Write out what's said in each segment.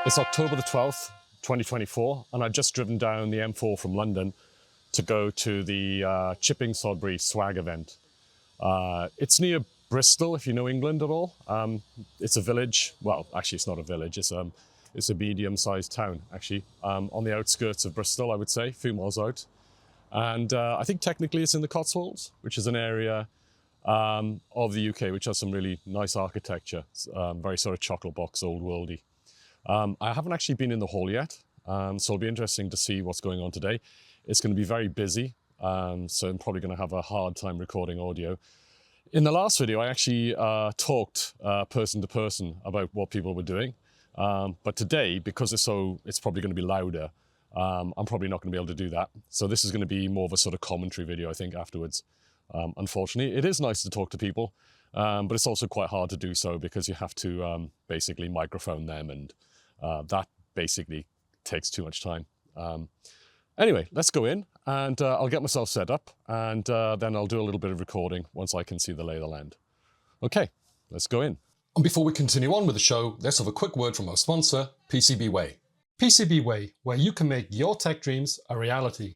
It's October the 12th, 2024, and I've just driven down the M4 from London to go to the Chipping Sodbury swag event. It's near Bristol, if you know England at all. It's a village. Well, actually, it's not a village. It's a medium-sized town, actually, on the outskirts of Bristol, I would say, a few miles out. And I think technically it's in the Cotswolds, which is an area of the UK which has some really nice architecture. It's, very sort of chocolate box, old worldy. I haven't actually been in the hall yet, so it'll be interesting to see what's going on today. It's going to be very busy, so I'm probably going to have a hard time recording audio. In the last video, I actually talked person to person about what people were doing, but today, because it's probably going to be louder, I'm probably not going to be able to do that. So this is going to be more of a sort of commentary video, I think, afterwards. Unfortunately, it is nice to talk to people, but it's also quite hard to do so because you have to basically microphone them, and that basically takes too much time. Anyway, let's go in and I'll get myself set up, and then I'll do a little bit of recording once I can see the lay of the land. Okay, let's go in. And before we continue on with the show, let's have a quick word from our sponsor, PCBWay. PCBWay, where you can make your tech dreams a reality.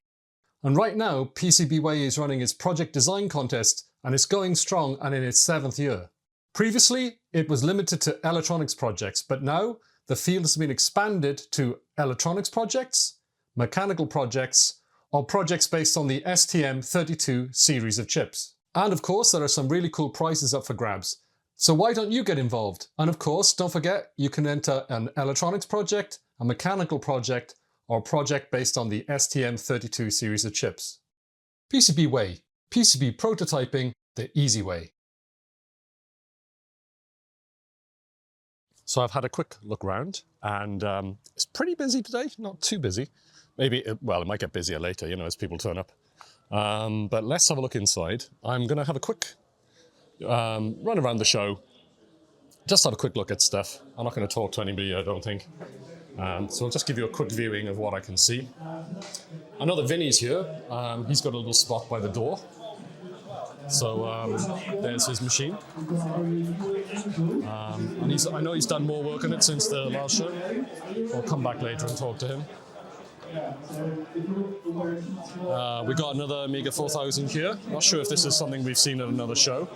And right now, PCBWay is running its project design contest, and it's going strong and in its 7th year. Previously, it was limited to electronics projects, but now the field has been expanded to electronics projects, mechanical projects, or projects based on the STM32 series of chips. And of course, there are some really cool prizes up for grabs. So why don't you get involved? And of course, don't forget, you can enter an electronics project, a mechanical project, or a project based on the STM32 series of chips. PCBWay, PCB prototyping the easy way. So I've had a quick look around, and it's pretty busy today, not too busy. Maybe, well, it might get busier later, you know, as people turn up. But let's have a look inside. I'm going to have a quick run around the show, just have a quick look at stuff. I'm not going to talk to anybody, I don't think. So I'll just give you a quick viewing of what I can see. I know that Vinny's here. He's got a little spot by the door. So there's his machine. And I know he's done more work on it since the last show. I'll come back later and talk to him. We got another Amiga 4000 here. Not sure if this is something we've seen at another show.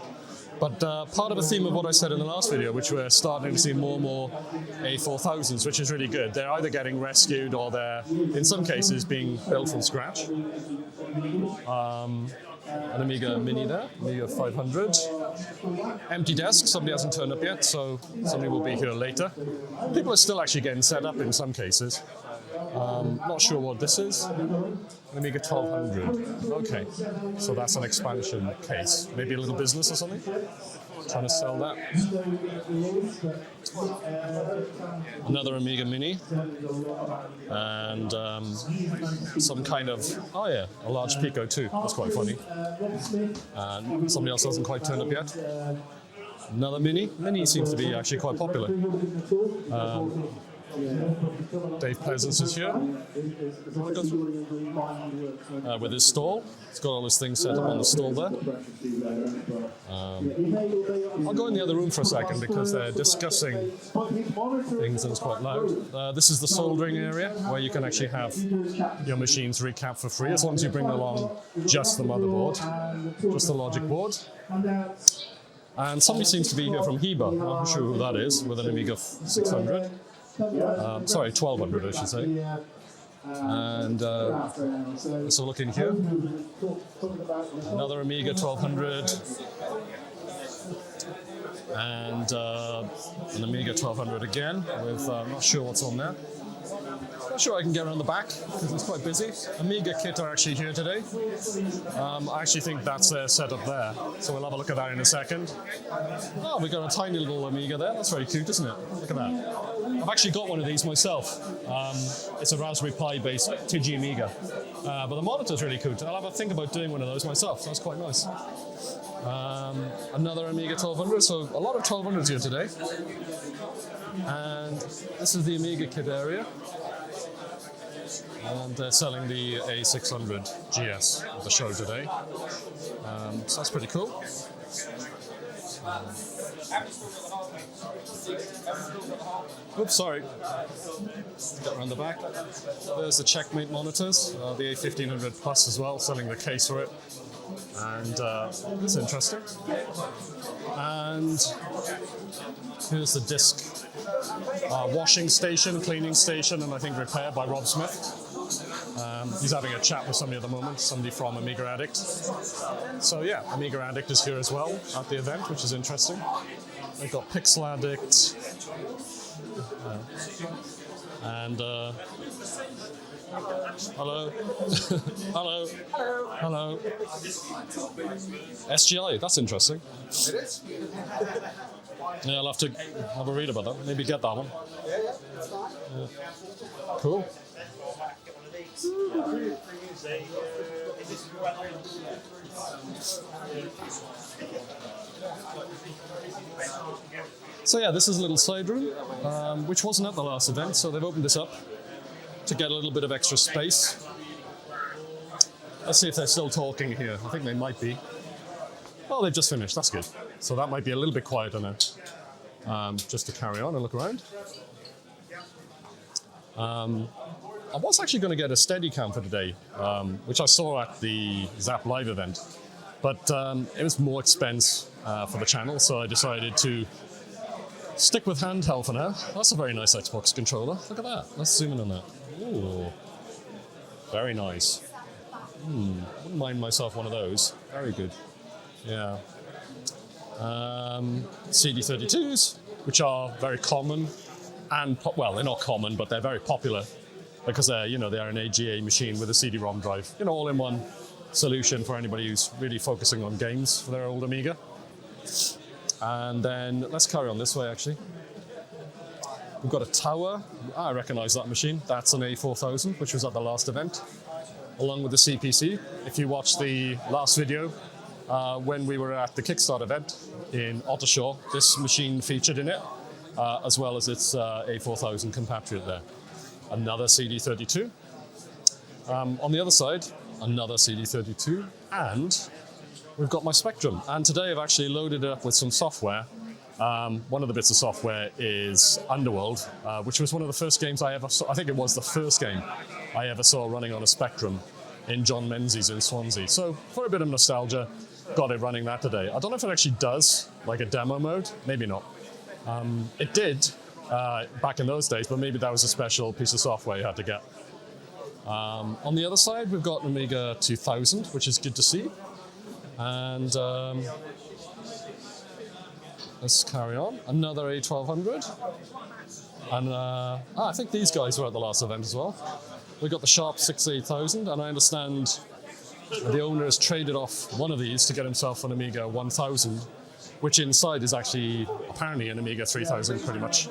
But part of the theme of what I said in the last video, which we're starting to see more and more A4000s, which is really good. They're either getting rescued or they're, in some cases, being built from scratch. An Amiga Mini there, Amiga 500. Empty desk, somebody hasn't turned up yet, so somebody will be here later. People are still actually getting set up in some cases. Not sure what this is. An Amiga 1200. Okay, so that's an expansion case. Maybe a little business or something? Trying to sell that. Another Amiga Mini. And some kind of, oh yeah, a large Pico too. That's quite funny. And somebody else hasn't quite turned up yet. Another Mini. Mini seems to be actually quite popular. Dave Pleasance is here with his stall. He's got all his things set up on the stall there. I'll go in the other room for a second because they're discussing things and it's quite loud. This is the soldering area where you can actually have your machines recapped for free as long as you bring along just the motherboard, just the logic board. And somebody seems to be here from Heba. I'm not sure who that is, with an Amiga 600. Sorry, 1200 I should say. And let's have a look in here. Another Amiga 1200. And an Amiga 1200 again, with I'm not sure what's on there. not sure I can get around the back because it's quite busy. Amiga Kit are actually here today. I actually think that's their setup there, so we'll have a look at that in a second. Oh, we've got a tiny little Amiga there. That's very cute, isn't it? Look at that. I've actually got one of these myself. It's a Raspberry Pi based Tigi Amiga, but the monitor's really cool. I'll have a think about doing one of those myself. So that's quite nice. Another Amiga 1200, so a lot of 1200s here today. And this is the Amiga Kit area. And they're selling the A600 GS at the show today. So that's pretty cool. Oops, sorry. Get around the back. There's the Checkmate monitors, the A1500 Plus as well, selling the case for it. And it's interesting. And here's the disc washing station, cleaning station, and I think repair by Rob Smith. He's having a chat with somebody at the moment, somebody from Amiga Addict. So yeah, Amiga Addict is here as well at the event, which is interesting. We've got Pixel Addict. And hello. Hello. Hello. SGI, that's interesting. It is? Yeah, I'll have to have a read about that. Maybe get that one. Yeah. Cool. So yeah, this is a little side room, which wasn't at the last event, so they've opened this up to get a little bit of extra space. Let's see if they're still talking here. I think they might be. Oh, they've just finished. That's good. So that might be a little bit quieter now. Just to carry on and look around. I was actually going to get a Steadicam for today, which I saw at the Zap Live event, but it was more expense for the channel, so I decided to stick with handheld for now. That's a very nice Xbox controller. Look at that. Let's zoom in on that. Ooh, very nice. Wouldn't mind myself one of those. Very good. Yeah. CD32s, which are very common, and well, they're not common, but they're very popular because they're, they're an AGA machine with a CD-ROM drive. All-in-one solution for anybody who's really focusing on games for their old Amiga. And then let's carry on this way, actually. We've got a tower. I recognize that machine. That's an A4000, which was at the last event, along with the CPC. If you watched the last video, when we were at the Kickstart event in Ottershaw, this machine featured in it, as well as its A4000 compatriot there. Another CD32. On the other side, another CD32, and we've got my Spectrum. And today I've actually loaded it up with some software. One of the bits of software is Underworld, which was one of the first games I ever saw. I think it was the first game I ever saw running on a Spectrum in John Menzies in Swansea. So for a bit of nostalgia, got it running that today. I don't know if it actually does like a demo mode, maybe not. It did back in those days, but maybe that was a special piece of software you had to get. On the other side, we've got an Amiga 2000, which is good to see. And let's carry on. Another A1200. And I think these guys were at the last event as well. We've got the Sharp 68000, and I understand the owner has traded off one of these to get himself an Amiga 1000, which inside is actually apparently an Amiga 3000 pretty much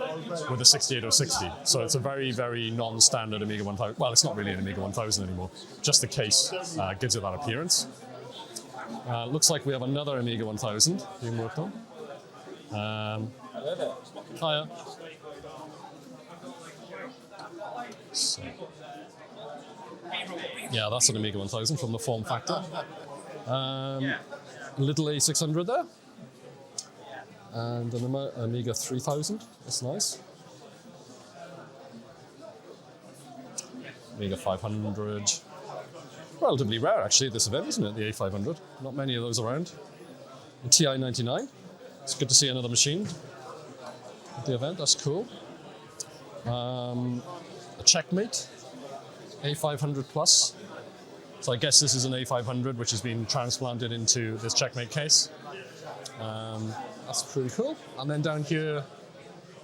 with a 68060. So it's a very, very non-standard Amiga 1000. Well, it's not really an Amiga 1000 anymore. Just the case gives it that appearance. Looks like we have another Amiga 1000 being worked on. Hiya. So, yeah, that's an Amiga 1000 from the form factor. Little A600 there. And an Amiga 3000, that's nice. Amiga 500. Relatively rare, actually, at this event, isn't it? The A500. Not many of those around. The TI-99. It's good to see another machine at the event. That's cool. A Checkmate A500 Plus. So I guess this is an A500, which has been transplanted into this Checkmate case. That's pretty cool. And then down here,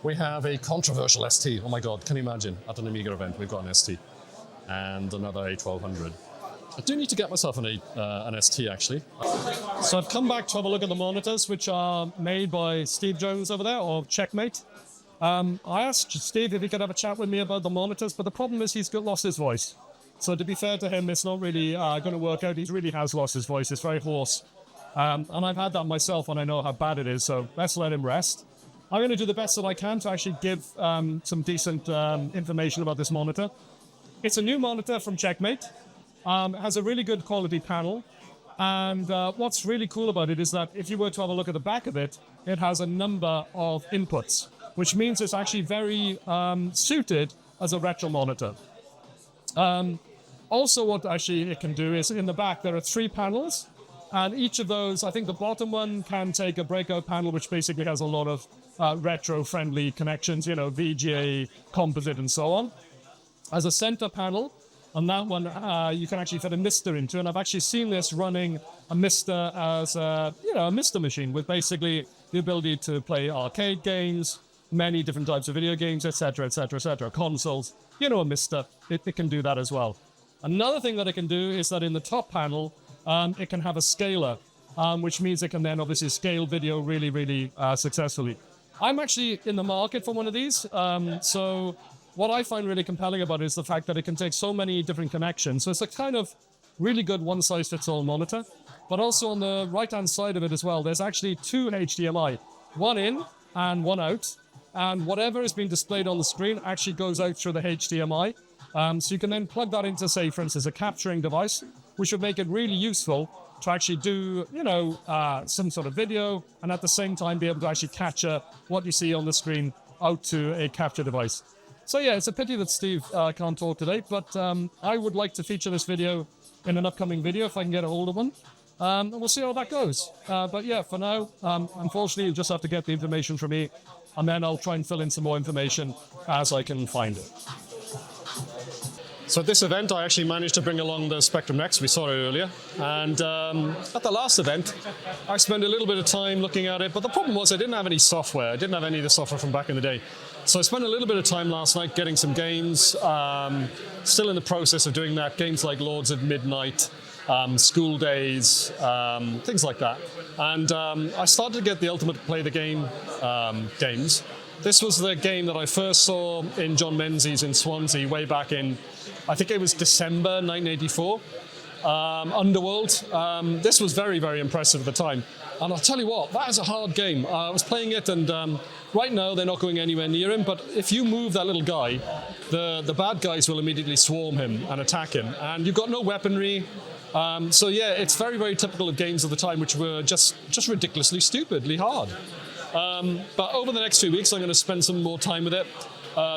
We have a controversial ST. Oh my God, can you imagine? At an Amiga event, we've got an ST and another A1200. I do need to get myself an ST actually. So I've come back to have a look at the monitors, which are made by Steve Jones over there, or Checkmate. I asked Steve if he could have a chat with me about the monitors, but the problem is he's lost his voice. So to be fair to him, it's not really going to work out. He really has lost his voice. It's very hoarse. And I've had that myself, and I know how bad it is, so let's let him rest. I'm going to do the best that I can to actually give some decent information about this monitor. It's a new monitor from Checkmate. It has a really good quality panel. And what's really cool about it is that if you were to have a look at the back of it, it has a number of inputs, which means it's actually very suited as a retro monitor. Also, what actually it can do is in the back, there are 3 panels. And each of those, I think the bottom one can take a breakout panel, which basically has a lot of retro-friendly connections, you know, VGA, composite, and so on. As a center panel, on that one, you can actually fit a Mister into, and I've actually seen this running a Mister as a Mister machine with basically the ability to play arcade games, many different types of video games, etc., etc., etc., consoles. You know, a Mister, it can do that as well. Another thing that it can do is that in the top panel, it can have a scaler, which means it can then obviously scale video really, really successfully. I'm actually in the market for one of these, so what I find really compelling about it is the fact that it can take so many different connections. So it's a kind of really good one-size-fits-all monitor. But also on the right-hand side of it as well, there's actually 2 HDMI, one in and one out. And whatever is being displayed on the screen actually goes out through the HDMI. So you can then plug that into, say, for instance, a capturing device, which would make it really useful to actually do, some sort of video, and at the same time be able to actually capture what you see on the screen out to a capture device. So yeah, it's a pity that Steve can't talk today, but I would like to feature this video in an upcoming video if I can get a hold of one. And we'll see how that goes. But yeah, for now, unfortunately, you'll just have to get the information from me, and then I'll try and fill in some more information as I can find it. So at this event, I actually managed to bring along the Spectrum Next, we saw it earlier. And at the last event, I spent a little bit of time looking at it, but the problem was I didn't have any software. I didn't have any of the software from back in the day. So I spent a little bit of time last night getting some games, still in the process of doing that, games like Lords of Midnight, School Days, things like that. And I started to get the Ultimate Play the Game games. This was the game that I first saw in John Menzies in Swansea way back in, I think it was December 1984. Underworld. This was very, very impressive at the time. And I'll tell you what, that is a hard game. I was playing it, and right now they're not going anywhere near him, but if you move that little guy, the bad guys will immediately swarm him and attack him. And you've got no weaponry. So yeah, it's very, very typical of games of the time, which were just ridiculously, stupidly hard. But over the next few weeks, I'm going to spend some more time with it,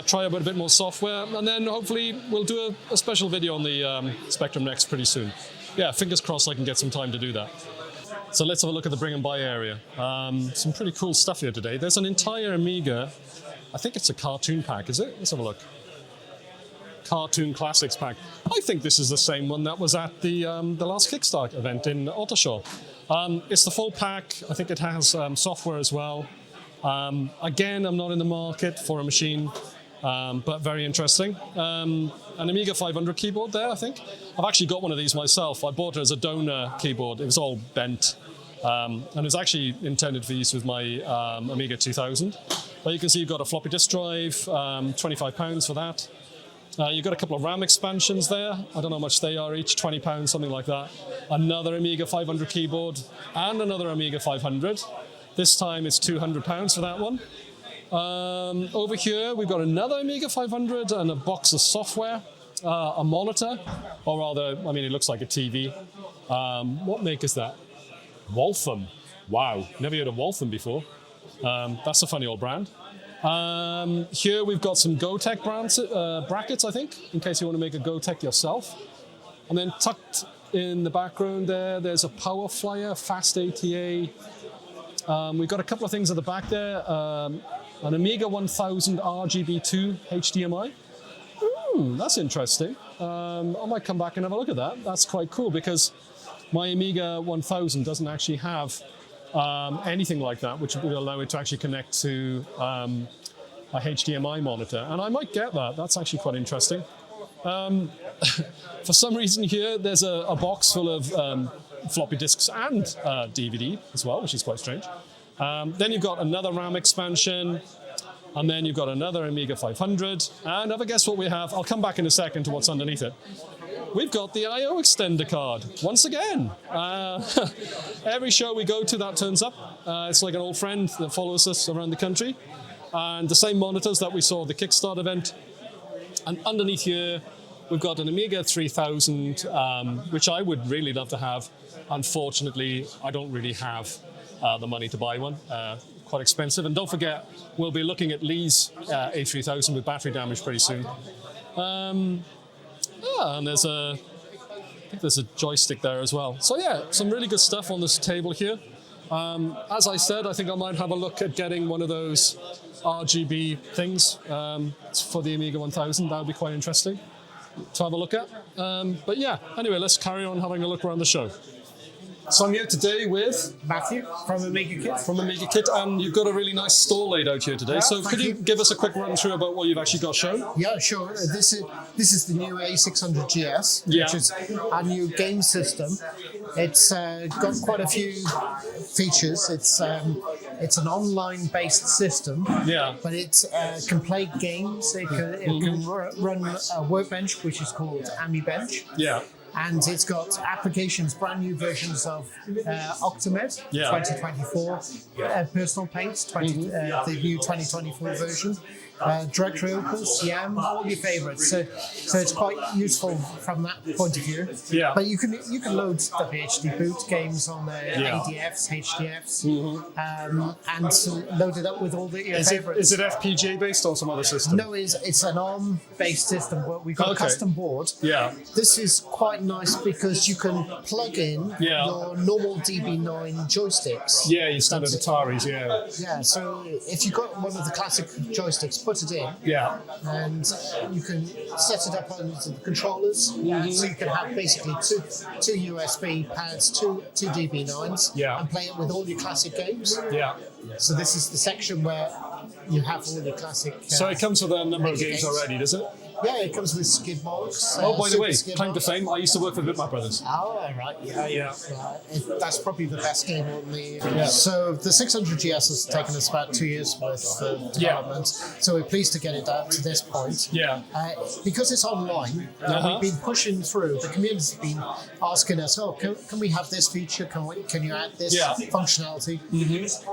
try out a bit more software, and then hopefully we'll do a special video on the Spectrum Next pretty soon. Yeah, fingers crossed I can get some time to do that. So let's have a look at the bring and buy area. Some pretty cool stuff here today. There's an entire Amiga, I think it's a cartoon pack, is it? Let's have a look. Cartoon Classics pack. I think this is the same one that was at the last Kickstart event in Ottershaw. It's the full pack. I think it has software as well. Again, I'm not in the market for a machine, but very interesting. An Amiga 500 keyboard there, I think. I've actually got one of these myself. I bought it as a donor keyboard. It was all bent. And it was actually intended for use with my Amiga 2000. But you can see you've got a floppy disk drive, £25 for that. You've got a couple of RAM expansions there. I don't know how much they are each, £20, something like that. Another Amiga 500 keyboard and another Amiga 500. This time it's £200 for that one. Over here we've got another Amiga 500 and a box of software, a monitor, or rather, I mean, it looks like a TV. What make is that? Waltham. Wow, never heard of Waltham before. That's a funny old brand. Here we've got some Gotek brackets, I think, in case you want to make a Gotek yourself. And then tucked in the background there's a Power Flyer, Fast ATA. We've got a couple of things at the back there. An Amiga 1000 RGB2 HDMI. That's interesting. I might come back and have a look at that. That's quite cool because my Amiga 1000 doesn't actually have anything like that, which would allow it to actually connect to a HDMI monitor, and I might get that. That's actually quite interesting. For some reason here, there's a box full of floppy disks and DVD as well, which is quite strange. Then you've got another RAM expansion, and then you've got another Amiga 500, and have a guess what we have. I'll come back in a second to what's underneath it. We've got the I/O extender card, once again. Every show we go to, that turns up. It's like an old friend that follows us around the country. And the same monitors that we saw at the Kickstart event. And underneath here, we've got an Amiga 3000, which I would really love to have. Unfortunately, I don't really have the money to buy one. Quite expensive. And don't forget, we'll be looking at Lee's A3000 with battery damage pretty soon. And I think there's a joystick there as well. So yeah, some really good stuff on this table here. As I said, I think I might have a look at getting one of those RGB things for the Amiga 1000. That would be quite interesting to have a look at. But yeah, anyway, let's carry on having a look around the show. So I'm here today with Matthew from Amiga Kit. From Amiga Kit, and you've got a really nice stall laid out here today. Yeah, so could you give us a quick run through about what you've actually got shown? Yeah, sure. This is the new A600GS, which is our new game system. It's got quite a few features. It's an online-based system, but it can play games. It can run a workbench, which is called AmiBench. Yeah. And it's got applications, brand new versions of Octamed 2024, Personal Paint, the new 2024 version, Directory Opus, YAM, all your favourites. So it's quite useful from that point of view. Yeah. But you can load WHD boot games on the ADFs, HDFs, and load it up with all your favourites. Is it FPGA based or some other system? No, it's an ARM-based system, but we've got a custom board. Yeah. This is quite nice because you can plug in your normal DB9 joysticks. Yeah, your standard Ataris, Yeah, so if you've got one of the classic joysticks, put it in. Yeah. And you can set it up onto the controllers. So you can have basically two USB pads, two DB9s, and play it with all your classic games. Yeah. So this is the section where you have all your classic. So it comes with a number of games already, does it? Yeah, it comes with skid marks. Oh, by the way, skid claim to marks. fame, I used to work with my brothers. Oh, right, yeah. That's probably the best game on the... So the 600GS has taken us about 2 years worth of development, so we're pleased to get it down to this point. Yeah. Because it's online, we've been pushing through. The community's been asking us, can we have this feature? Can you add this functionality?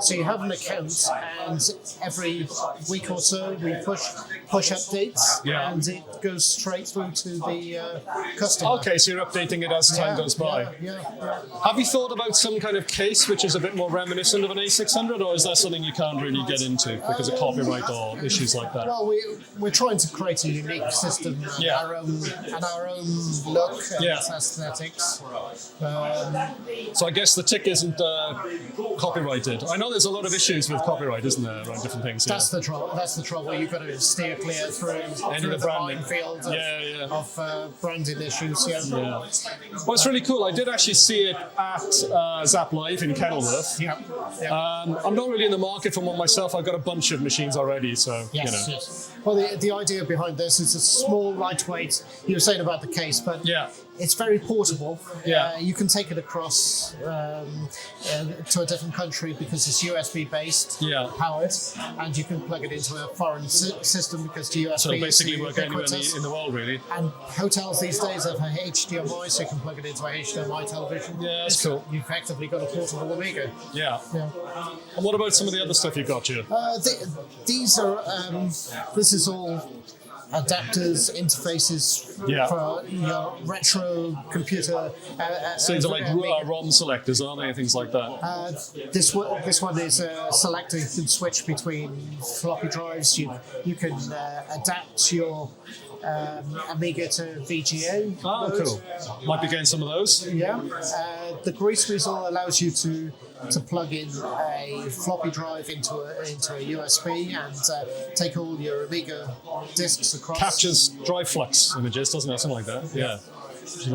So you have an account, and every week or so we push updates, and it goes straight through to the customer. Okay, so you're updating it as time goes by. Have you thought about some kind of case which is a bit more reminiscent of an A600, or is that something you can't really get into because of copyright or issues like that? Well, we're trying to create a unique system and our own look and aesthetics. So I guess the tick isn't copyrighted. I know there's a lot of issues with copyright, isn't there, around different things? That's the trouble. You've got to steer clear through the minefield of branding issues. Well, it's really cool. I did actually see it at Zap Live in Kenilworth. I'm not really in the market for one myself. I've got a bunch of machines already, so Yes. Well, the idea behind this is a small, lightweight. You were saying about the case, but it's very portable. You can take it across to a different country because it's USB-based, powered, and you can plug it into a foreign system because the USB. So basically, work anywhere in the world, really. And hotels these days have a HDMI, so you can plug it into a HDMI television. Yeah, that's cool. You've effectively got a portable Amiga. Yeah. And what about some of the other stuff you've got here? These are. This is all adapters, interfaces for your retro computer. So these are like ROM selectors, aren't they? Things like that. This one is a selector. You can switch between floppy drives. You can adapt your Amiga to VGA. Oh, mode. cool. Might be getting some of those. The grease whistle allows you to plug in a floppy drive into a USB and take all your Amiga discs across. Captures drive flux images, doesn't it? Something like that. Yeah.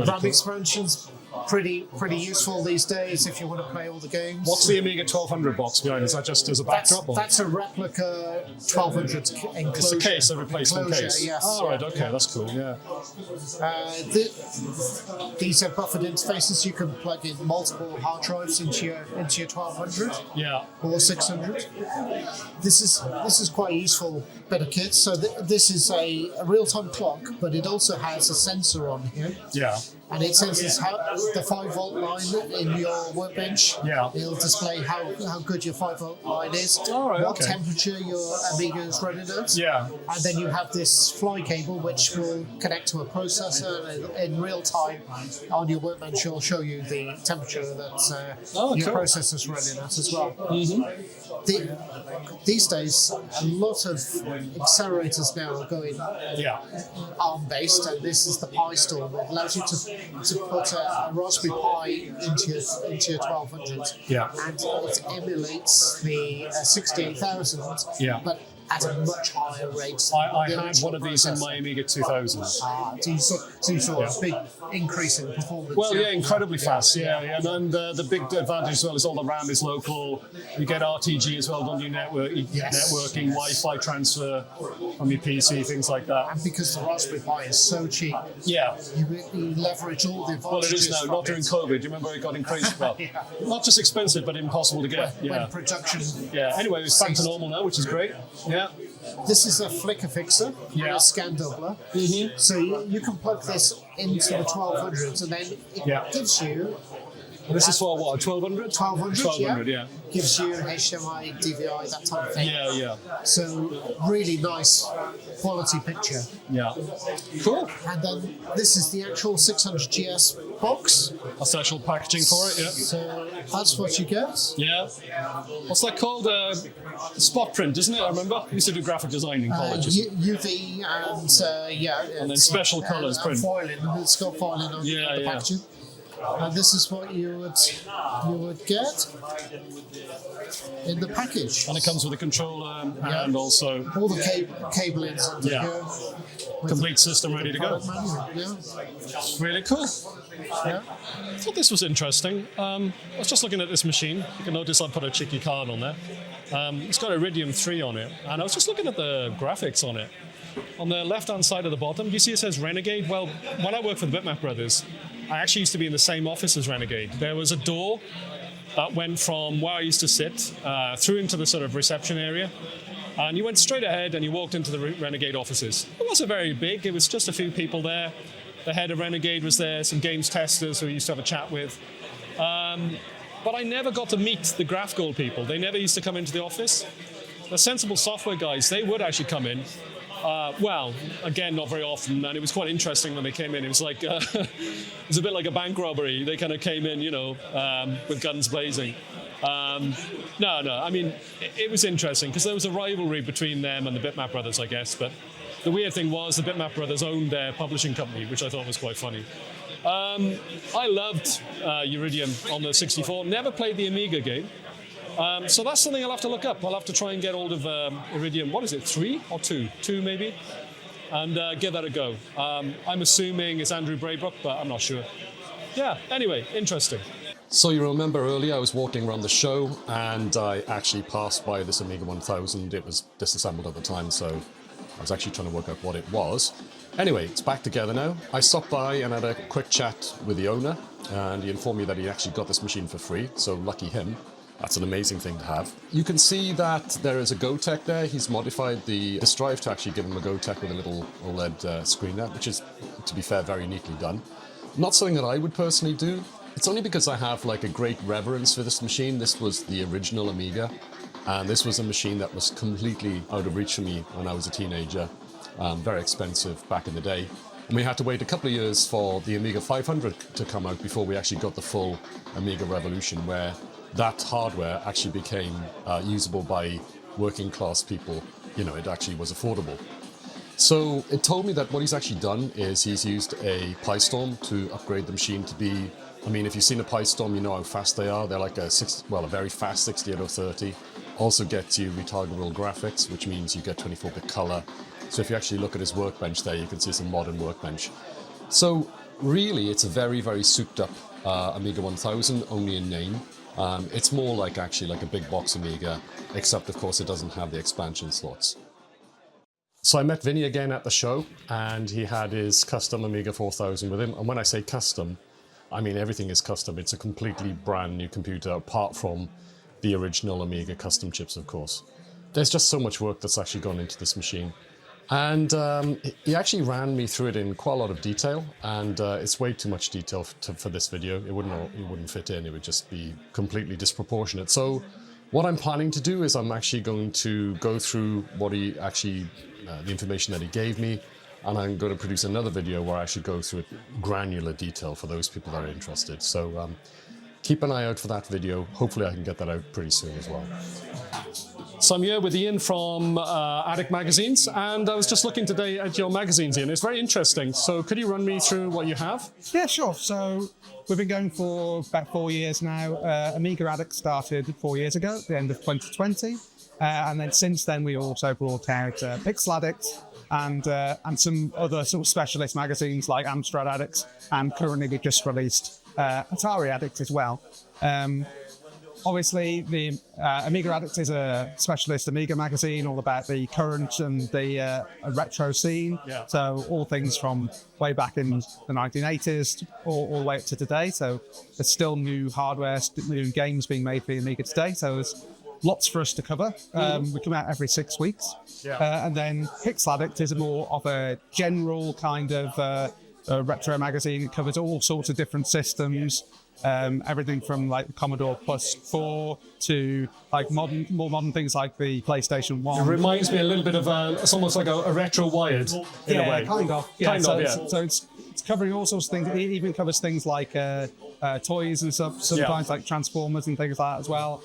RAM expansions, pretty useful these days if you want to play all the games. What's the Amiga 1200 box behind? Is that just as a backdrop? That's a replica 1200 enclosure. It's the case, a replacement case. Yes. Oh, right, okay, that's cool, yeah. These are buffered interfaces. You can plug in multiple hard drives into your 1200 or 600. This is quite a useful bit of kit. So this is a real-time clock, but it also has a sensor on here. Yeah. And it senses the 5-volt line in your workbench. Yeah. It'll display how good your 5-volt line is, what temperature your Amiga is running at. Yeah. And then you have this fly cable which will connect to a processor, and in real time on your workbench it'll show you the temperature that your processor's running at as well. Mm-hmm. These days, a lot of accelerators now are going ARM-based, and this is the Pi Stall that allows you to put a Raspberry Pi into your 1200, and it emulates the 68000, but at a much higher rate. I had one of these in my Amiga 2000. So you saw a big increase in performance. Well, incredibly fast, and the big advantage as well is all the RAM is local. You get RTG as well, don't you? Networking, Wi-Fi transfer from your PC, things like that. And because the Raspberry Pi is so cheap, you leverage all the advantages. Well, it is now, not during COVID. Do you remember it got increased? Well, not just expensive, but impossible to get. When production. Anyway, it's back to normal now, which is great. Yeah. This is a flicker fixer and a scan doubler. Mm-hmm. So you can plug this into the 1200s, and then it gives you. This is for what, 1200? 1200, yeah. Gives you HDMI, DVI, that type of thing. Yeah. So really nice quality picture. Yeah. Cool. And then this is the actual 600GS box. That's the actual packaging for it, yeah. So that's what you get. Yeah. What's that called? Spot print, isn't it? I remember. I used to do graphic design in college. UV and and then special colours print. Foiling. It's got foiling on the packaging. And this is what you would get in the package. And it comes with a controller and also all the cablings under here. Complete system ready to go. Really cool. Yeah. I thought this was interesting. I was just looking at this machine. You can notice I put a cheeky card on there. It's got Iridium 3 on it. And I was just looking at the graphics on it. On the left-hand side of the bottom, do you see it says Renegade? Well, when I worked for the Bitmap Brothers, I actually used to be in the same office as Renegade. There was a door that went from where I used to sit through into the sort of reception area. And you went straight ahead and you walked into the Renegade offices. It wasn't very big. It was just a few people there. The head of Renegade was there, some games testers who we used to have a chat with. But I never got to meet the Graph Gold people. They never used to come into the office. The Sensible Software guys, they would actually come in. Well, again, not very often, and it was quite interesting when they came in. It was like, it was a bit like a bank robbery. They kind of came in, with guns blazing. I mean, it was interesting because there was a rivalry between them and the Bitmap Brothers, I guess. But the weird thing was the Bitmap Brothers owned their publishing company, which I thought was quite funny. I loved Iridium on the 64. Never played the Amiga game. So that's something I'll have to look up. I'll have to try and get hold of Iridium, what is it, 3 or 2? 2 maybe? And give that a go. I'm assuming it's Andrew Braybrook, but I'm not sure. Yeah, anyway, interesting. So you remember earlier I was walking around the show and I actually passed by this Amiga 1000. It was disassembled at the time, so I was actually trying to work out what it was. Anyway, it's back together now. I stopped by and had a quick chat with the owner, and he informed me that he actually got this machine for free, so lucky him. That's an amazing thing to have. You can see that there is a GoTech there. He's modified the disk drive to actually give him a GoTech with a little OLED screen there, which is, to be fair, very neatly done. Not something that I would personally do. It's only because I have like a great reverence for this machine. This was the original Amiga, and this was a machine that was completely out of reach for me when I was a teenager. Very expensive back in the day. And we had to wait a couple of years for the Amiga 500 to come out before we actually got the full Amiga revolution, where that hardware actually became usable by working class people. It actually was affordable. So it told me that what he's actually done is he's used a Pi Storm to upgrade the machine to be, I mean, if you've seen a Pi Storm, you know how fast they are. They're like a very fast 6830. Also gets you retargetable graphics, which means you get 24-bit color. So if you actually look at his workbench there, you can see some modern workbench. So really, it's a very, very souped up Amiga 1000, only in name. It's more like actually like a big box Amiga, except of course it doesn't have the expansion slots. So I met Vinny again at the show, and he had his custom Amiga 4000 with him. And when I say custom, I mean everything is custom. It's a completely brand new computer, apart from the original Amiga custom chips, of course. There's just so much work that's actually gone into this machine. And he actually ran me through it in quite a lot of detail, and it's way too much detail for this video. It wouldn't fit in. It would just be completely disproportionate. So what I'm planning to do is I'm actually going to go through what he actually, the information that he gave me, and I'm going to produce another video where I actually go through it granular detail for those people that are interested. So keep an eye out for that video. Hopefully I can get that out pretty soon as well. So I'm here with Ian from Addict Magazines, and I was just looking today at your magazines, Ian. It's very interesting. So could you run me through what you have? Yeah, sure. So we've been going for about 4 years now. Amiga Addict started 4 years ago, at the end of 2020. And then since then, we also brought out Pixel Addict and some other sort of specialist magazines like Amstrad Addict, and currently we just released Atari Addict as well. Obviously, the Amiga Addict is a specialist Amiga magazine all about the current and the retro scene. Yeah. So all things from way back in the 1980s all the way up to today. So there's still new hardware, new games being made for the Amiga today. So there's lots for us to cover. We come out every 6 weeks. Yeah. And then Pixel Addict is more of a general kind of retro magazine. It covers all sorts of different systems. Everything from like Commodore Plus 4 to like more modern things like the PlayStation 1. It reminds me a little bit of it's almost like a retro Wired in a way. Kind of. Yeah, so it's covering all sorts of things. It even covers things like toys and stuff, sometimes like Transformers and things like that as well.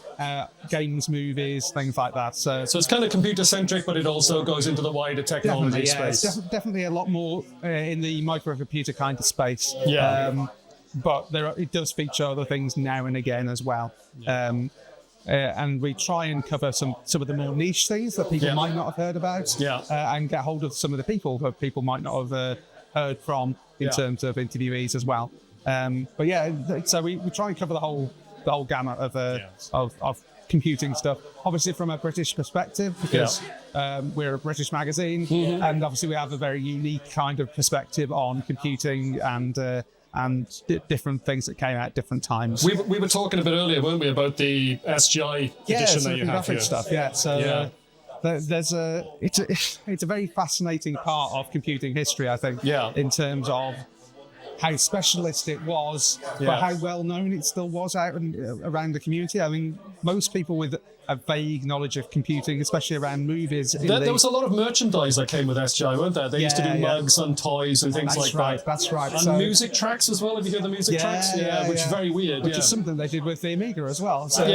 Games, movies, things like that. So it's kind of computer centric, but it also goes into the wider technology space. It's definitely a lot more in the microcomputer kind of space. Yeah. But it does feature other things now and again as well. And we try and cover some of the more niche things that people might not have heard about, and get hold of some of the people that people might not have heard from in terms of interviewees as well. But yeah, so we try and cover the whole gamut of computing stuff. Obviously from a British perspective, because we're a British magazine, and obviously we have a very unique kind of perspective on computing and different things that came out at different times. We were talking a bit earlier, weren't we, about the SGI edition that you have here. Stuff. Yeah, so it's a very fascinating part of computing history, I think. In terms of how specialist it was, but how well known it still was out and around the community. I mean, most people with a vague knowledge of computing, especially around movies. There was a lot of merchandise that came with SGI, weren't there? They used to do mugs and toys and things like that. That's right. And music tracks as well. Have you heard the music tracks? Which is very weird. Which is something they did with the Amiga as well. So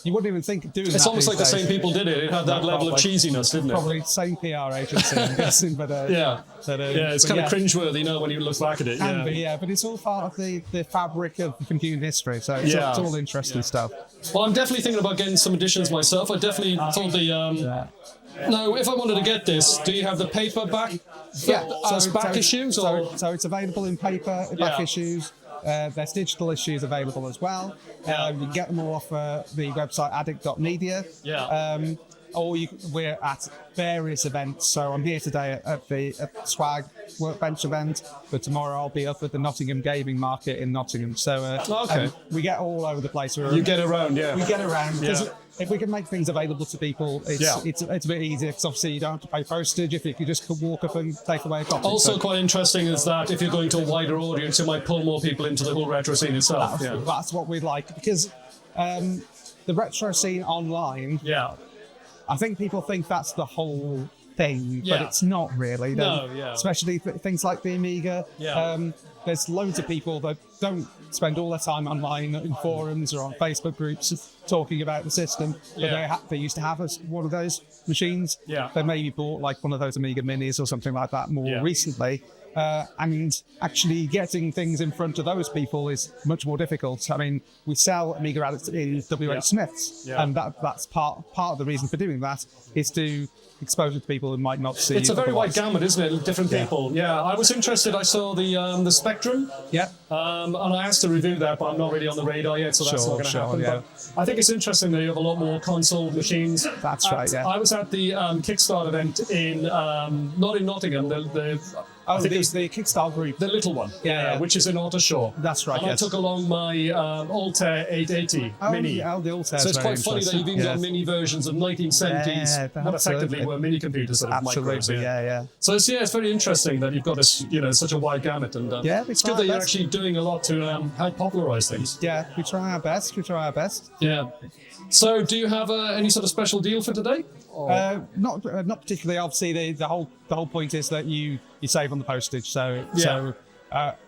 you wouldn't even think of doing that. It's almost like the same people did it. It had that level of cheesiness, didn't it? Probably same PR agency, I'm guessing. But it's kind of cringeworthy, when you look back at it. Can be, but it's all part of the fabric of computing history. So it's all interesting stuff. Well, I'm definitely thinking about getting some editions myself. I definitely thought the... Now, if I wanted to get this, do you have the paperback as back issues? So it's available in paper, back issues. There's digital issues available as well. You can get them all off the website addict.media. Or we're at various events. So I'm here today at the Swag Workbench event, but tomorrow I'll be up at the Nottingham Gaming Market in Nottingham. So we get all over the place. You get around, We get around. If we can make things available to people, it's a bit easier, because obviously you don't have to pay postage if you could just walk up and take away a copy. Also quite interesting is that if you're going to a wider audience, you might pull more people into the whole retro scene itself. That's what we'd like, because the retro scene online, I think people think that's the whole thing, but it's not really. Especially things like the Amiga. There's loads of people that don't spend all their time online in forums or on Facebook groups talking about the system, but they used to have one of those machines. They maybe bought like one of those Amiga Minis or something like that more recently, and actually getting things in front of those people is much more difficult. I mean, we sell Amiga Addicts in WH Smiths, and that's part of the reason for doing that is to expose it to people who might not see. It's a very wide gamut, isn't it? Different people. Yeah, I was interested. I saw the Spectrum. Yeah. And I asked to review that, but I'm not really on the radar yet, so that's not going to happen. Yeah. But I think it's interesting that you have a lot more console machines. That's right. Yeah. I was at the Kickstart event in not in Nottingham. I think it's the Kit Stall group. the little one, Yeah. which is in Ottershaw. That's right. And I took along my Altair 880 Mini. The Altair. So it's quite funny that you've even got mini versions of 1970s, what effectively were mini computers that have micros. Absolutely, yeah. So it's very interesting that you've got this, such a wide gamut, and it's good that you're actually doing a lot to help popularise things. Yeah, we try our best. Yeah. So, do you have any sort of special deal for today? Not particularly. Obviously, the whole point is that you save on the postage. So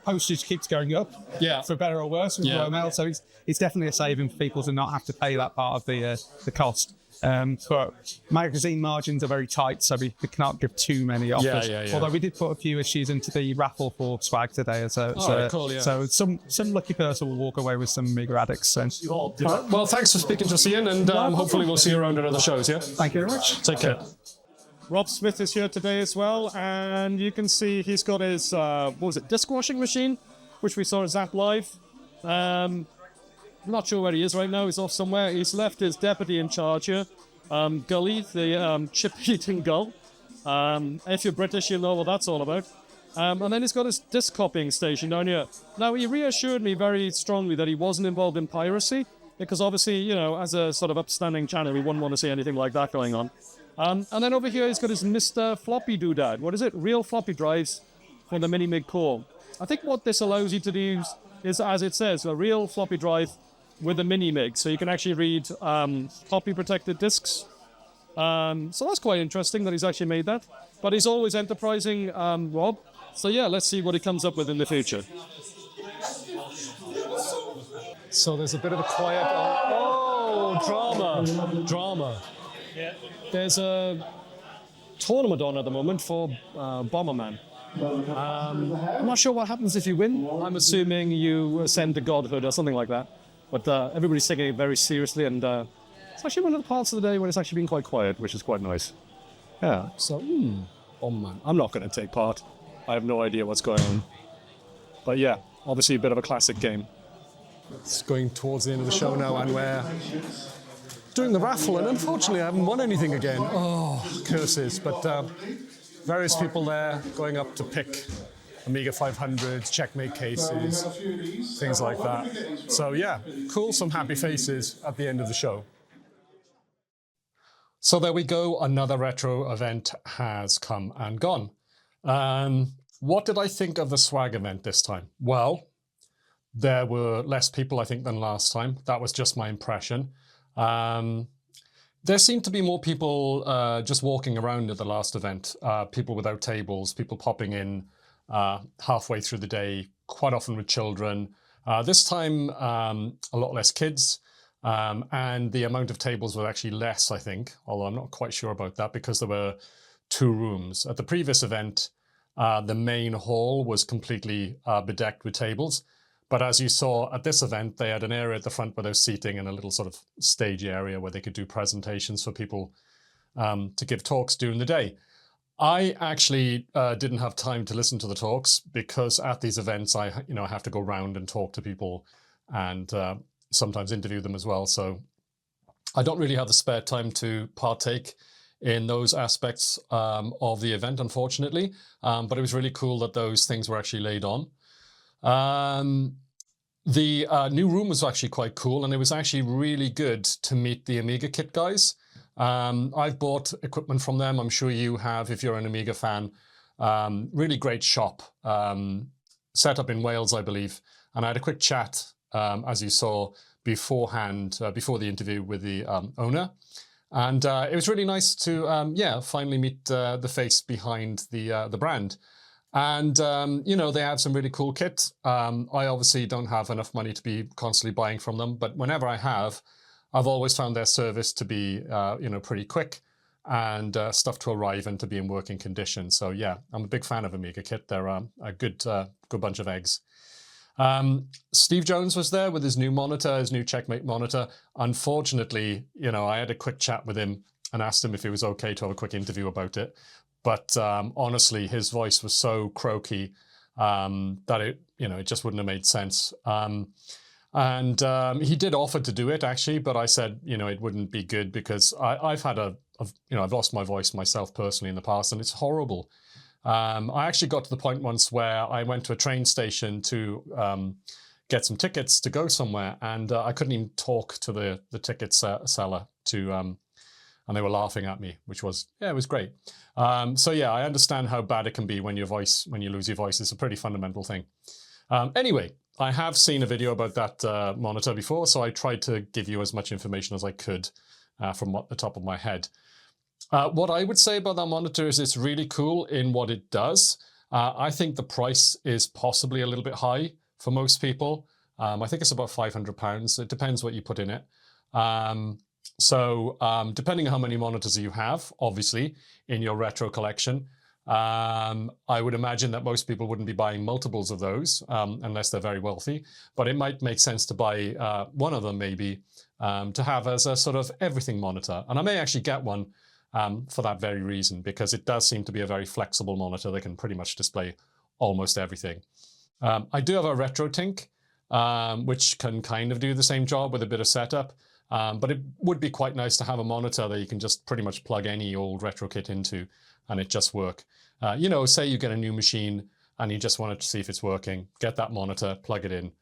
postage keeps going up. Yeah. For better or worse with Royal Mail. So it's definitely a saving for people to not have to pay that part of the cost. But magazine margins are very tight, so we cannot give too many offers. Yeah. Although we did put a few issues into the raffle for swag today. So cool, yeah. So some lucky person will walk away with some Amiga Addicts. So. Well, thanks for speaking to us, Ian, and hopefully we'll see you around at other shows, yeah? Thank you very much. Take care. Rob Smith is here today as well, and you can see he's got his, disc washing machine, which we saw at Zap Live. I'm not sure where he is right now. He's off somewhere. He's left his deputy in charge here, Gully, the chip-eating gull. If you're British, you'll know what that's all about. And then he's got his disc copying station down here. Now, he reassured me very strongly that he wasn't involved in piracy, because obviously, as a sort of upstanding channel, we wouldn't want to see anything like that going on. And then over here, he's got his Mr. Floppy doodad. What is it? Real floppy drives for the Mini-Mig core. I think what this allows you to do is, as it says, a real floppy drive with a Mini-Mig. So you can actually read copy-protected discs. So that's quite interesting that he's actually made that. But he's always enterprising, Rob. So yeah, let's see what he comes up with in the future. So there's a bit of a quiet... drama. Yeah. There's a tournament on at the moment for Bomberman. I'm not sure what happens if you win. I'm assuming you ascend to godhood or something like that. But everybody's taking it very seriously, and it's actually one of the parts of the day when it's actually been quite quiet, which is quite nice. Yeah, so, Bomberman. I'm not going to take part. I have no idea what's going on. But yeah, obviously a bit of a classic game. It's going towards the end of the show now, and we're doing the raffle, and unfortunately I haven't won anything again. Oh, curses. But various people there going up to pick Amiga 500s, Checkmate cases, things like that. So yeah, cool, some happy faces at the end of the show. So there we go, another retro event has come and gone. What did I think of the swag event this time? Well, there were less people, I think, than last time. That was just my impression. There seemed to be more people just walking around at the last event, people without tables, people popping in halfway through the day, quite often with children. This time, a lot less kids, and the amount of tables was actually less, I think, although I'm not quite sure about that because there were 2 rooms. At the previous event, the main hall was completely bedecked with tables. But as you saw at this event, they had an area at the front where there was seating and a little sort of stage area where they could do presentations for people to give talks during the day. I actually didn't have time to listen to the talks because at these events, I have to go around and talk to people and sometimes interview them as well. So I don't really have the spare time to partake in those aspects of the event, unfortunately. But it was really cool that those things were actually laid on. The new room was actually quite cool, and it was actually really good to meet the Amiga Kit guys. I've bought equipment from them. I'm sure you have if you're an Amiga fan. Really great shop, set up in Wales, I believe. And I had a quick chat, as you saw beforehand, before the interview with the owner. And it was really nice to, finally meet the face behind the brand. And, they have some really cool kit. I obviously don't have enough money to be constantly buying from them, but whenever I have, I've always found their service to be, pretty quick. and stuff to arrive and to be in working condition. So yeah, I'm a big fan of Amiga Kit. They're a good bunch of eggs. Steve Jones was there with his new monitor, his new Checkmate monitor. Unfortunately, you know, I had a quick chat with him and asked him if it was okay to have a quick interview about it. But honestly, his voice was so croaky that it just wouldn't have made sense. He did offer to do it actually, but I said, it wouldn't be good because I've had I've lost my voice myself personally in the past, and it's horrible. I actually got to the point once where I went to a train station to get some tickets to go somewhere, and I couldn't even talk to the ticket seller and they were laughing at me, which was, it was great. So yeah, I understand how bad it can be when you lose your voice. It's a pretty fundamental thing. Anyway, I have seen a video about that monitor before, so I tried to give you as much information as I could from the top of my head. What I would say about that monitor is it's really cool in what it does. I think the price is possibly a little bit high for most people. I think it's about £500. It depends what you put in it. Depending on how many monitors you have, obviously, in your retro collection, I would imagine that most people wouldn't be buying multiples of those unless they're very wealthy. But it might make sense to buy one of them maybe to have as a sort of everything monitor. And I may actually get one for that very reason, because it does seem to be a very flexible monitor that can pretty much display almost everything. I do have a RetroTink, which can kind of do the same job with a bit of setup. But it would be quite nice to have a monitor that you can just pretty much plug any old retro kit into and it just work. Say you get a new machine and you just wanted to see if it's working, get that monitor, plug it in,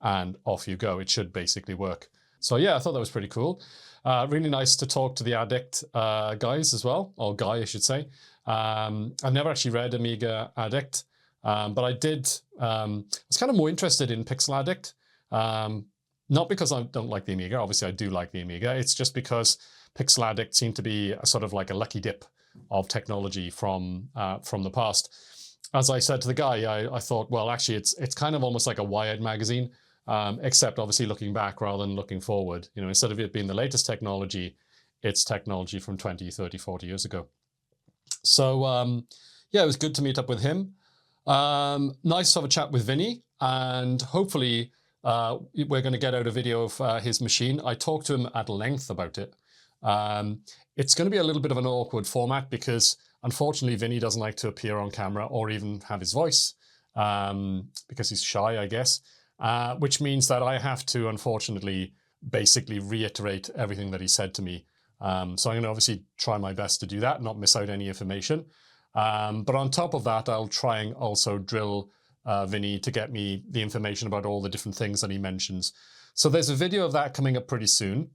and off you go. It should basically work. So yeah, I thought that was pretty cool. Really nice to talk to the Addict guys as well, or guy, I should say. I've never actually read Amiga Addict, but I did. I was kind of more interested in Pixel Addict. Not because I don't like the Amiga. Obviously, I do like the Amiga. It's just because Pixel Addict seemed to be a sort of like a lucky dip of technology from the past. As I said to the guy, I thought, well, actually, it's kind of almost like a Wired magazine, except obviously looking back rather than looking forward. Instead of it being the latest technology, it's technology from 20, 30, 40 years ago. So, yeah, it was good to meet up with him. Nice to have a chat with Vinny, and hopefully we're going to get out a video of his machine. I talked to him at length about it. It's going to be a little bit of an awkward format because, unfortunately, Vinny doesn't like to appear on camera or even have his voice because he's shy, I guess, which means that I have to, unfortunately, basically reiterate everything that he said to me. So I'm going to obviously try my best to do that, not miss out any information. But on top of that, I'll try and also drill Vinny to get me the information about all the different things that he mentions. So there's a video of that coming up pretty soon.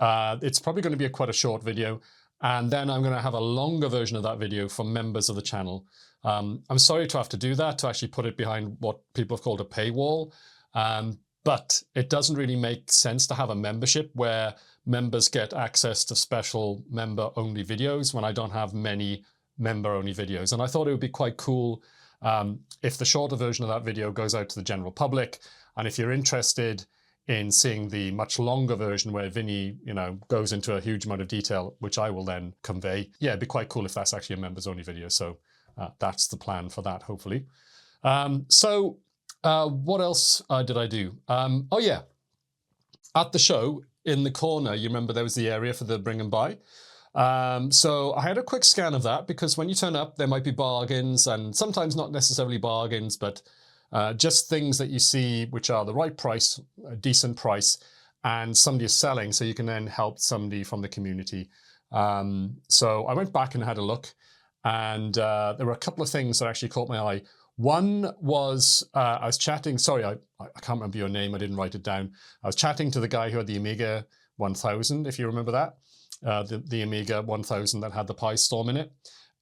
It's probably going to be quite a short video. And then I'm going to have a longer version of that video for members of the channel. I'm sorry to have to do that, to actually put it behind what people have called a paywall. But it doesn't really make sense to have a membership where members get access to special member-only videos when I don't have many member-only videos. And I thought it would be quite cool if the shorter version of that video goes out to the general public. And if you're interested in seeing the much longer version where Vinny, goes into a huge amount of detail, which I will then convey, yeah, it'd be quite cool if that's actually a members-only video. So that's the plan for that, hopefully. What else did I do? Oh yeah, at the show in the corner, you remember there was the area for the bring and buy. So I had a quick scan of that because when you turn up, there might be bargains, and sometimes not necessarily bargains, but just things that you see which are the right price, a decent price, and somebody is selling, so you can then help somebody from the community. So I went back and had a look, and there were a couple of things that actually caught my eye. One was, I was chatting, sorry, I can't remember your name, I didn't write it down. I was chatting to the guy who had the Amiga 1000, if you remember that. The Amiga 1000 that had the Pi Storm in it.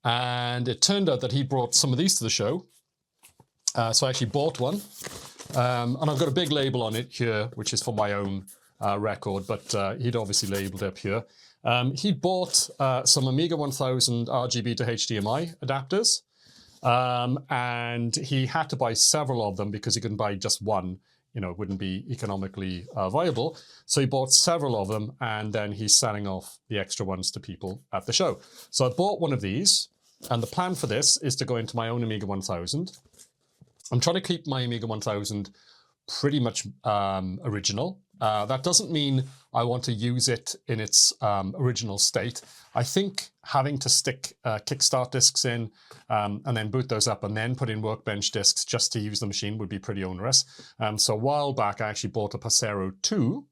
And it turned out that he brought some of these to the show. So I actually bought one. And I've got a big label on it here, which is for my own record, but he'd obviously labeled it up here. He bought some Amiga 1000 RGB to HDMI adapters. And he had to buy several of them because he couldn't buy just one it wouldn't be economically viable. So he bought several of them, and then he's selling off the extra ones to people at the show. So I bought one of these, and the plan for this is to go into my own Amiga 1000. I'm trying to keep my Amiga 1000 pretty much original. That doesn't mean I want to use it in its original state. I think having to stick kickstart discs in and then boot those up and then put in Workbench discs just to use the machine would be pretty onerous. So a while back, I actually bought a Passero 2,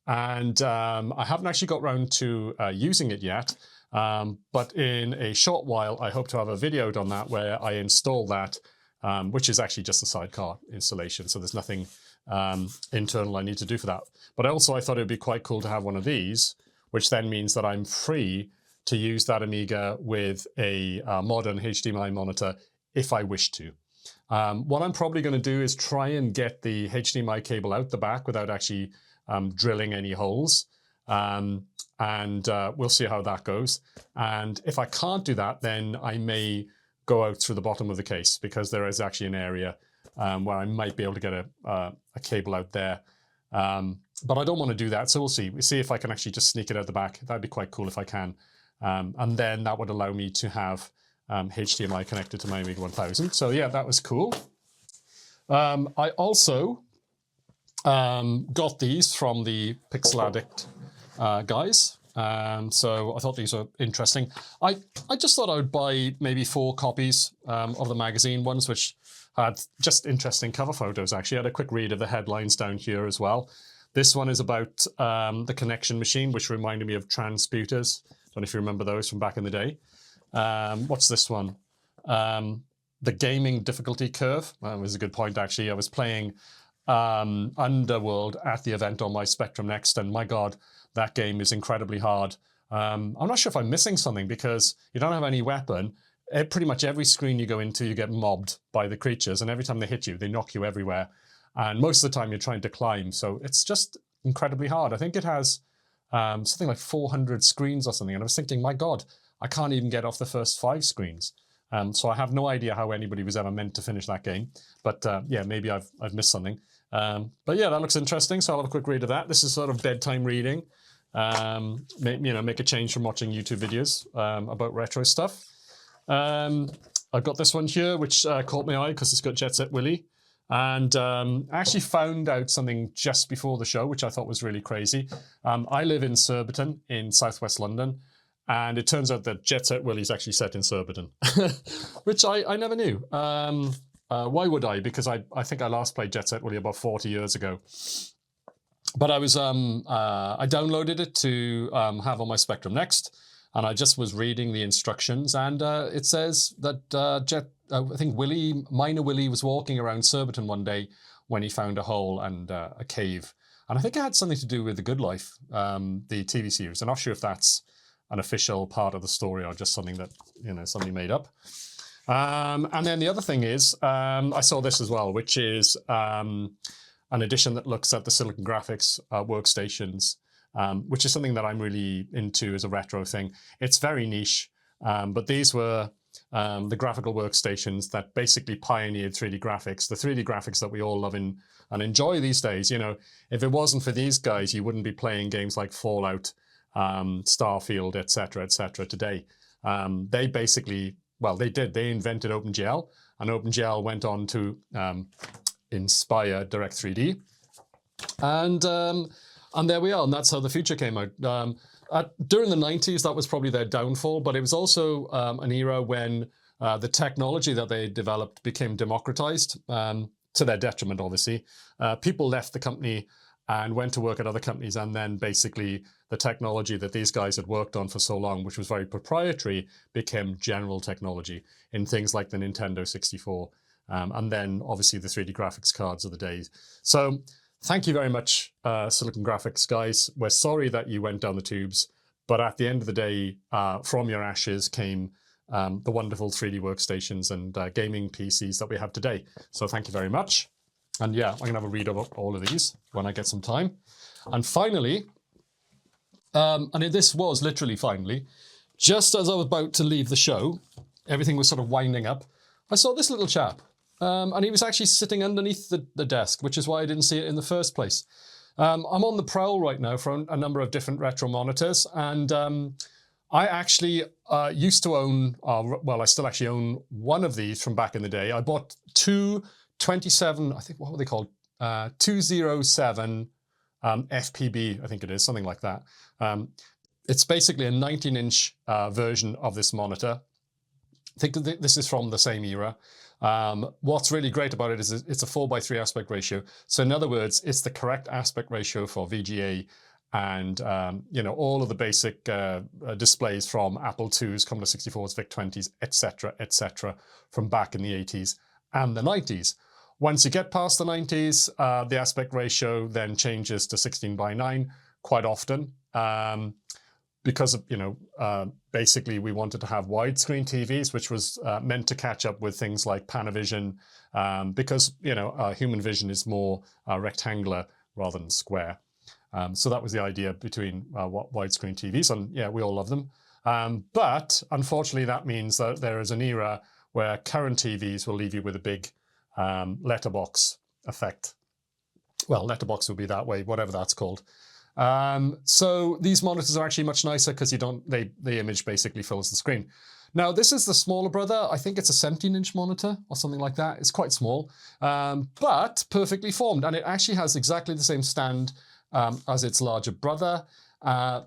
and I haven't actually got around to using it yet. But in a short while, I hope to have a video on that where I install that, which is actually just a sidecar installation. So there's nothing internal I need to do for that. But also I thought it would be quite cool to have one of these, which then means that I'm free to use that Amiga with a modern HDMI monitor if I wish to. What I'm probably going to do is try and get the HDMI cable out the back without actually drilling any holes. And we'll see how that goes. And if I can't do that, then I may go out through the bottom of the case, because there is actually an area where I might be able to get a cable out there. But I don't want to do that, so we'll see. We'll see if I can actually just sneak it out the back. That'd be quite cool if I can. And then that would allow me to have HDMI connected to my Amiga 1000. So yeah, that was cool. I also got these from the Pixel Addict guys. So I thought these were interesting. I just thought I would buy maybe 4 copies of the magazine ones, which had just interesting cover photos, actually. I had a quick read of the headlines down here as well. This one is about the connection machine, which reminded me of transputers. Don't know if you remember those from back in the day. What's this one? The gaming difficulty curve. That was a good point, actually. I was playing Underworld at the event on my Spectrum Next, and my God, that game is incredibly hard. I'm not sure if I'm missing something, because you don't have any weapon. Pretty much every screen you go into, you get mobbed by the creatures, and every time they hit you, they knock you everywhere. And most of the time you're trying to climb, so it's just incredibly hard. I think it has something like 400 screens or something, and I was thinking, my God, I can't even get off the first 5 screens. So I have no idea how anybody was ever meant to finish that game. But yeah, maybe I've missed something. But yeah, that looks interesting, so I'll have a quick read of that. This is sort of bedtime reading. Make a change from watching YouTube videos about retro stuff. I've got this one here, which caught my eye because it's got Jet Set Willy. And I actually found out something just before the show, which I thought was really crazy. I live in Surbiton in southwest London, and it turns out that Jet Set Willy is actually set in Surbiton, which I never knew. Why would I? Because I think I last played Jet Set Willy about 40 years ago. But I downloaded it to have on my Spectrum Next, and I just was reading the instructions, and it says that I think Minor Willy was walking around Surbiton one day when he found a hole and a cave. And I think it had something to do with The Good Life, the TV series. I'm not sure if that's an official part of the story or just something that, somebody made up. And then the other thing is, I saw this as well, which is an edition that looks at the Silicon Graphics workstations, which is something that I'm really into as a retro thing. It's very niche, but these were the graphical workstations that basically pioneered 3D graphics, the 3D graphics that we all love and enjoy these days. If it wasn't for these guys, you wouldn't be playing games like Fallout, Starfield, etc., today. They basically, they invented OpenGL, and OpenGL went on to inspire Direct3D. And there we are, and that's how the future came out. During the 90s, that was probably their downfall, but it was also an era when the technology that they developed became democratized, to their detriment, obviously. People left the company and went to work at other companies, and then basically the technology that these guys had worked on for so long, which was very proprietary, became general technology in things like the Nintendo 64, and then obviously the 3D graphics cards of the day. So thank you very much, Silicon Graphics guys. We're sorry that you went down the tubes, but at the end of the day, from your ashes came the wonderful 3D workstations and gaming PCs that we have today. So thank you very much. And yeah, I'm going to have a read of all of these when I get some time. And finally, this was literally finally, just as I was about to leave the show, everything was sort of winding up, I saw this little chap. and he was actually sitting underneath the desk, which is why I didn't see it in the first place. I'm on the prowl right now for a number of different retro monitors, and I actually used to own, well, I still actually own one of these from back in the day. I bought two 27, I think, what were they called? 207 FPB, I think it is, something like that. It's basically a 19-inch version of this monitor. I think this is from the same era. What's really great about it is it's a 4:3 aspect ratio. So in other words, it's the correct aspect ratio for VGA and you know, all of the basic displays from Apple IIs, Commodore 64s, VIC-20s, etc., from back in the 80s and the 90s. Once you get past the 90s, the aspect ratio then changes to 16:9 quite often. Because of, you know, basically we wanted to have widescreen TVs, which was meant to catch up with things like Panavision, because, you know, human vision is more rectangular rather than square. So that was the idea between widescreen TVs, and yeah, we all love them. But unfortunately, that means that there is an era where current TVs will leave you with a big letterbox effect. Well, letterbox will be that way, whatever that's called. So these monitors are actually much nicer because the image basically fills the screen. Now, this is the smaller brother. I think it's a 17-inch monitor or something like that. It's quite small, but perfectly formed. And it actually has exactly the same stand as its larger brother.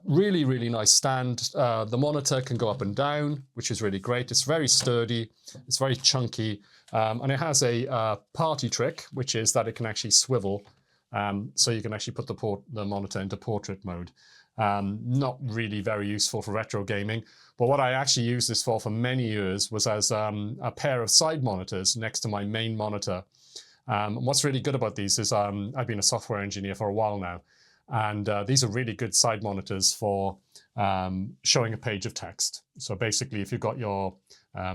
Really, really nice stand. The monitor can go up and down, which is really great. It's very sturdy. It's very chunky. And it has a party trick, which is that it can actually swivel. So you can actually put the monitor into portrait mode. Not really very useful for retro gaming, but what I actually used this for many years was as a pair of side monitors next to my main monitor. And what's really good about these is I've been a software engineer for a while now, and these are really good side monitors for showing a page of text. So basically, if you've got your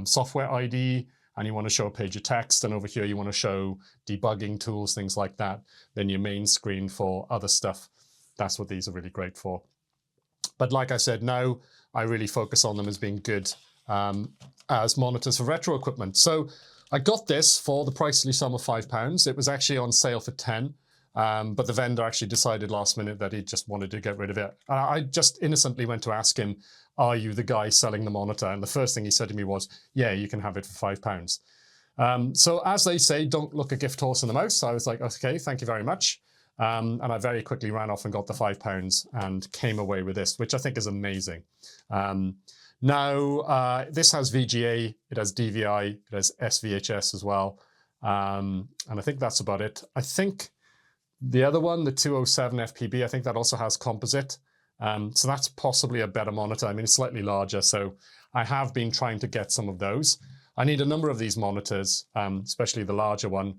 software ID, and you want to show a page of text, and over here you want to show debugging tools, things like that, then your main screen for other stuff, that's what these are really great for. But like I said, now I really focus on them as being good as monitors for retro equipment. So I got this for the pricely sum of £5. It was actually on sale for 10, but the vendor actually decided last minute that he just wanted to get rid of it. I just innocently went to ask him, are you the guy selling the monitor? And the first thing he said to me was, yeah, you can have it for £5. So as they say, don't look a gift horse in the mouth. So I was like, okay, thank you very much. And I very quickly ran off and got the £5 and came away with this, which I think is amazing. Now, this has VGA, it has DVI, it has SVHS as well. And I think that's about it. I think the other one, the 207 FPB, I think that also has composite. So that's possibly a better monitor. I mean, it's slightly larger, so I have been trying to get some of those. I need a number of these monitors, especially the larger one,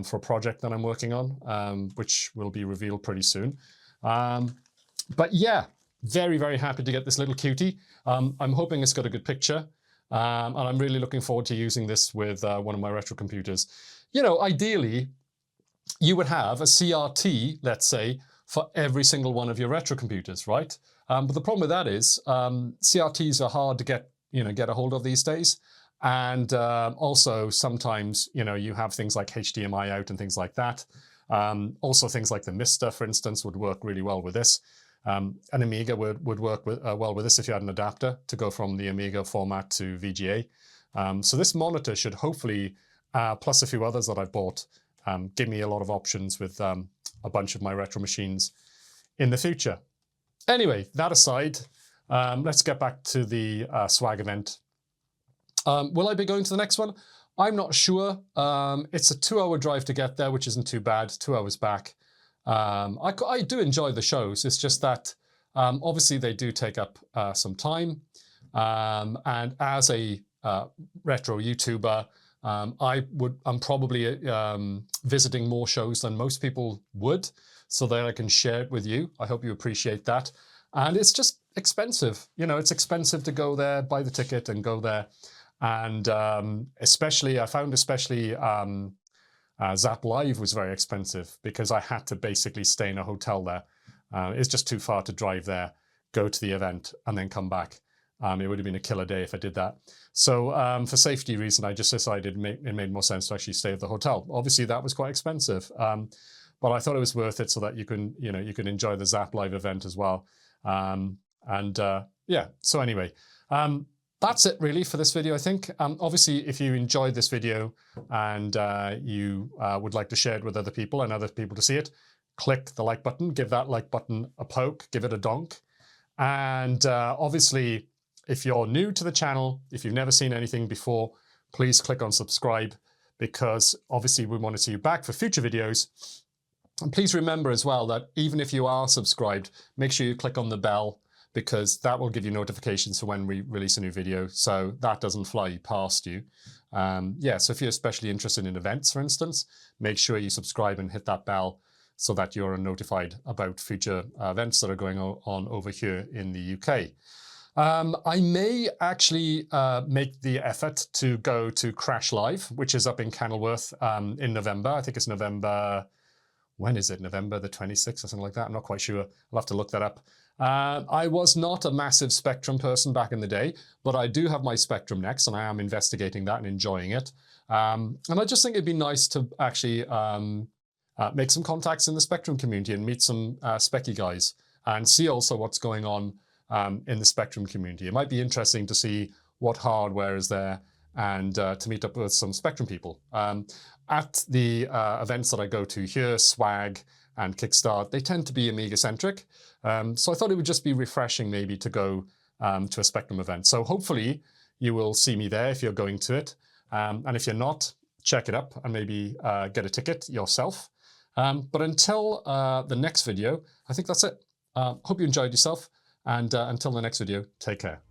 for a project that I'm working on, which will be revealed pretty soon. But yeah, very, very happy to get this little cutie. I'm hoping it's got a good picture, and I'm really looking forward to using this with one of my retro computers. You know, ideally, you would have a CRT, let's say, for every single one of your retro computers, right? But the problem with that is CRTs are hard to get a hold of these days. And also sometimes, you know, you have things like HDMI out and things like that. Also things like the Mister, for instance, would work really well with this. An Amiga would work well with this if you had an adapter to go from the Amiga format to VGA. So this monitor should hopefully, plus a few others that I've bought, give me a lot of options with a bunch of my retro machines in the future. Anyway, that aside, let's get back to the swag event. Will I be going to the next one? I'm not sure. It's a 2-hour drive to get there, which isn't too bad. 2 hours back. I do enjoy the shows. It's just that obviously they do take up some time. And as a retro YouTuber, I'm probably visiting more shows than most people would, so that I can share it with you. I hope you appreciate that. And it's just expensive. You know, it's expensive to go there, buy the ticket and go there. And I found Zap Live was very expensive because I had to basically stay in a hotel there. It's just too far to drive there, go to the event and then come back. It would have been a killer day if I did that. So for safety reason, I just decided it made more sense to actually stay at the hotel. Obviously, that was quite expensive, but I thought it was worth it so that you can enjoy the Zap Live event as well. Yeah, so anyway, that's it really for this video, I think. Obviously, if you enjoyed this video and you would like to share it with other people and other people to see it, click the like button, give that like button a poke, give it a donk. And obviously, if you're new to the channel, if you've never seen anything before, please click on subscribe, because obviously we want to see you back for future videos. And please remember as well that even if you are subscribed, make sure you click on the bell, because that will give you notifications for when we release a new video, so that doesn't fly past you. Yeah, so if you're especially interested in events, for instance, make sure you subscribe and hit that bell so that you're notified about future events that are going on over here in the UK. I may actually make the effort to go to Crash Live, which is up in Kenilworth in November. I think it's November, when is it? November the 26th or something like that. I'm not quite sure. I'll have to look that up. I was not a massive Spectrum person back in the day, but I do have my Spectrum next, and I am investigating that and enjoying it. And I just think it'd be nice to actually make some contacts in the Spectrum community and meet some Specky guys and see also what's going on in the Spectrum community. It might be interesting to see what hardware is there and to meet up with some Spectrum people. At the events that I go to here, Swag and Kickstart, they tend to be Amiga-centric. So I thought it would just be refreshing maybe to go to a Spectrum event. So hopefully you will see me there if you're going to it. And if you're not, check it up and maybe get a ticket yourself. But until the next video, I think that's it. Hope you enjoyed yourself. And until the next video, take care.